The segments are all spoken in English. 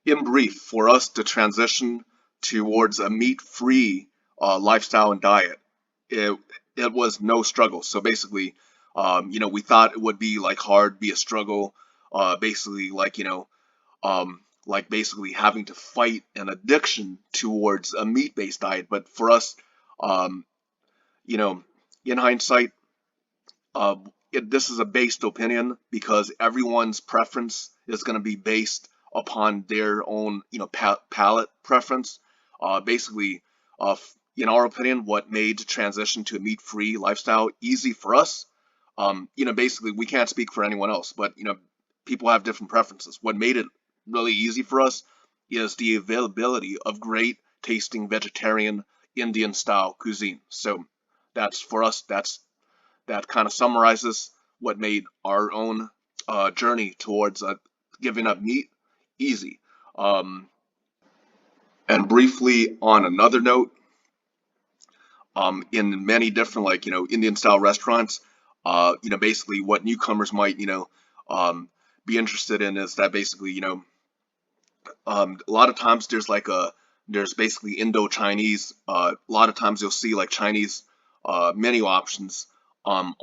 In brief, for us to transition towards a meat-free lifestyle and diet, it it was no struggle. So basically, we thought it would be like hard, be a struggle, basically like basically having to fight an addiction towards a meat-based diet. But for us, um, you know, in hindsight, uh, this is a based opinion because everyone's preference is going to be based upon their own, palate preference. Basically, in our opinion, what made the transition to a meat-free lifestyle easy for us, basically we can't speak for anyone else, but people have different preferences. What made it really easy for us is the availability of great tasting vegetarian Indian style cuisine. So that's for us, that kind of summarizes what made our own journey towards giving up meat easy. Um, and briefly, on another note, in many different Indian style restaurants, basically what newcomers might um, be interested in is that basically a lot of times there's basically Indo-Chinese. A lot of times you'll see like Chinese menu options on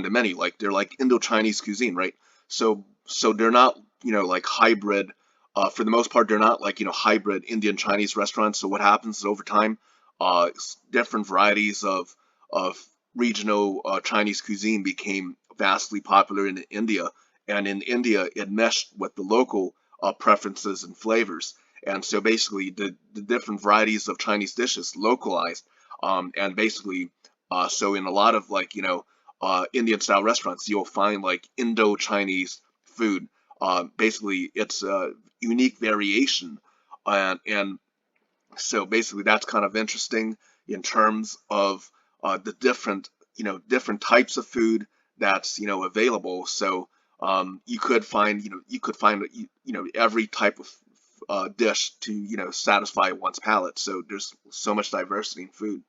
the menu. Like they're like Indo-Chinese cuisine, right? So they're not like hybrid. For the most part, they're not like hybrid Indian Chinese restaurants. So what happens is over time, different varieties of regional Chinese cuisine became vastly popular in India, and in India it meshed with the local preferences and flavors. And so basically the different varieties of Chinese dishes localized. And basically, so in a lot of Indian style restaurants, you'll find like Indo-Chinese food. Basically, it's a unique variation. And so basically that's kind of interesting in terms of the different types of food that's available. So you could find every type of dish to satisfy one's palate. So there's so much diversity in food.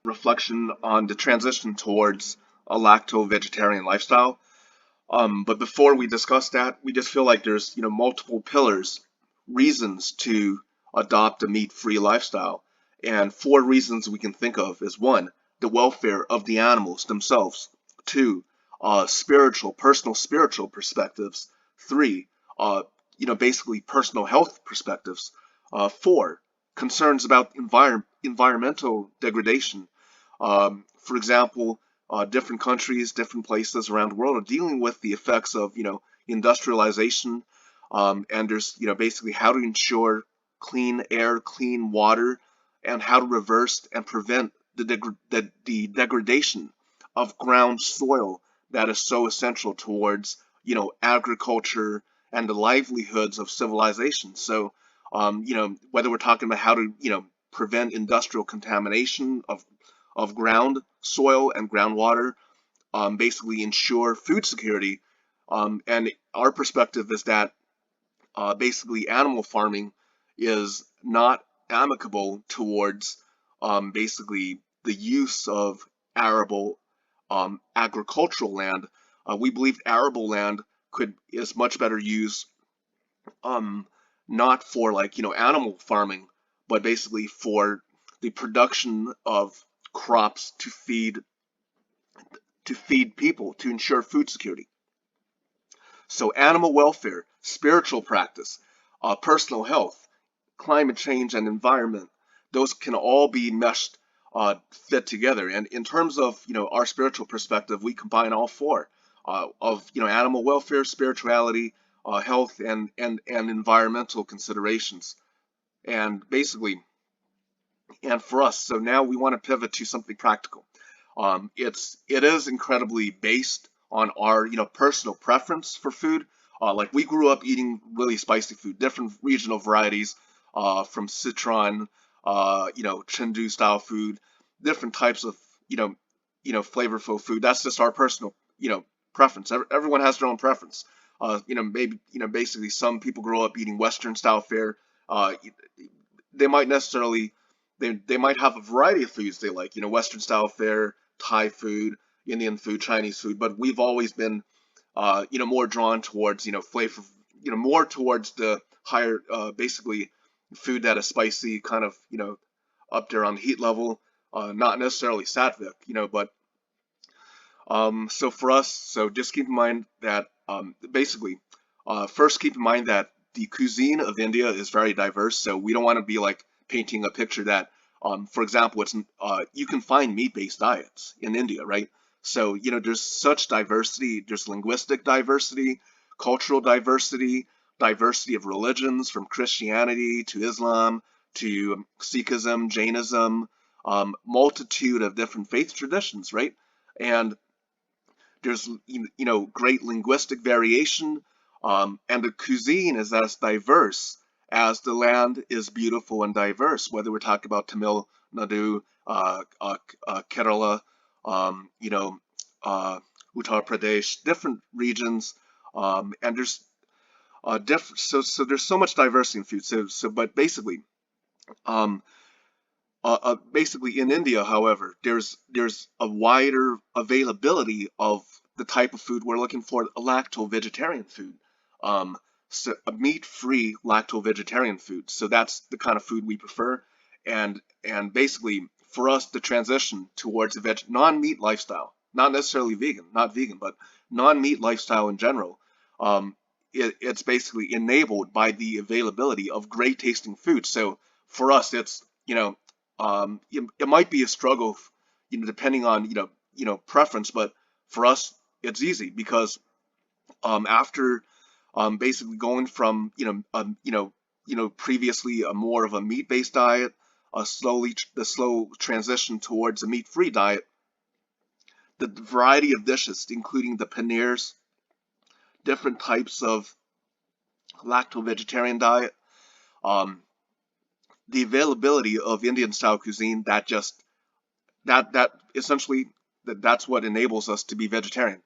Reflection on the transition towards a lacto-vegetarian lifestyle. But before we discuss that, we just feel like there's multiple pillars, reasons to adopt a meat-free lifestyle. And four reasons we can think of is one, the welfare of the animals themselves. Two, personal spiritual perspectives. Three, basically personal health perspectives. Four, concerns about environmental degradation. For example, different countries, different places around the world are dealing with the effects of, industrialization, and there's, basically how to ensure clean air, clean water, and how to reverse and prevent the degradation of ground soil that is so essential towards, agriculture and the livelihoods of civilization. So, whether we're talking about how to, prevent industrial contamination of ground soil and groundwater, basically ensure food security. And our perspective is that basically animal farming is not amicable towards basically the use of arable agricultural land. We believe arable land is much better used um, not for animal farming, but basically for the production of crops to feed people, to ensure food security. So animal welfare, spiritual practice, personal health, climate change, and environment, those can all be meshed, fit together. And in terms of our spiritual perspective, we combine all four of animal welfare, spirituality, health, and environmental considerations. And basically, and for us, so now we want to pivot to something practical. It is incredibly based on our personal preference for food. Like we grew up eating really spicy food, different regional varieties, from Sichuan, Chengdu style food, different types of flavorful food. That's just our personal preference. Everyone has their own preference. Maybe basically some people grow up eating Western style fare. Uh, they might necessarily they might have a variety of foods they like, Western style fare, Thai food, Indian food, Chinese food, but we've always been, more drawn towards, more towards the higher, basically food that is spicy, kind of, up there on the heat level, not necessarily sattvic, but so for us, so just keep in mind that basically, first keep in mind that the cuisine of India is very diverse. So we don't want to be like painting a picture that, for example, you can find meat-based diets in India, right? So there's such diversity. There's linguistic diversity, cultural diversity, diversity of religions from Christianity to Islam to Sikhism, Jainism, multitude of different faith traditions, right? And there's great linguistic variation, and the cuisine is as diverse as the land is beautiful and diverse. Whether we're talking about Tamil Nadu, Kerala, uh, Uttar Pradesh, different regions, and there's different. So there's so much diversity in food. But um, basically in India, however, there's a wider availability of the type of food we're looking for, a lacto-vegetarian food, um, so a meat-free lacto-vegetarian food. So that's the kind of food we prefer, and basically for us the transition towards a non-meat lifestyle, not necessarily vegan, not vegan, but non-meat lifestyle in general. Um, it's basically enabled by the availability of great tasting food. So for us, it's it might be a struggle, depending on preference, but for us it's easy because after basically going from previously a more of a meat-based diet, the slow transition towards a meat-free diet, the variety of dishes, including the paneers, different types of lacto-vegetarian diet, um, the availability of Indian style cuisine that essentially that's what enables us to be vegetarian.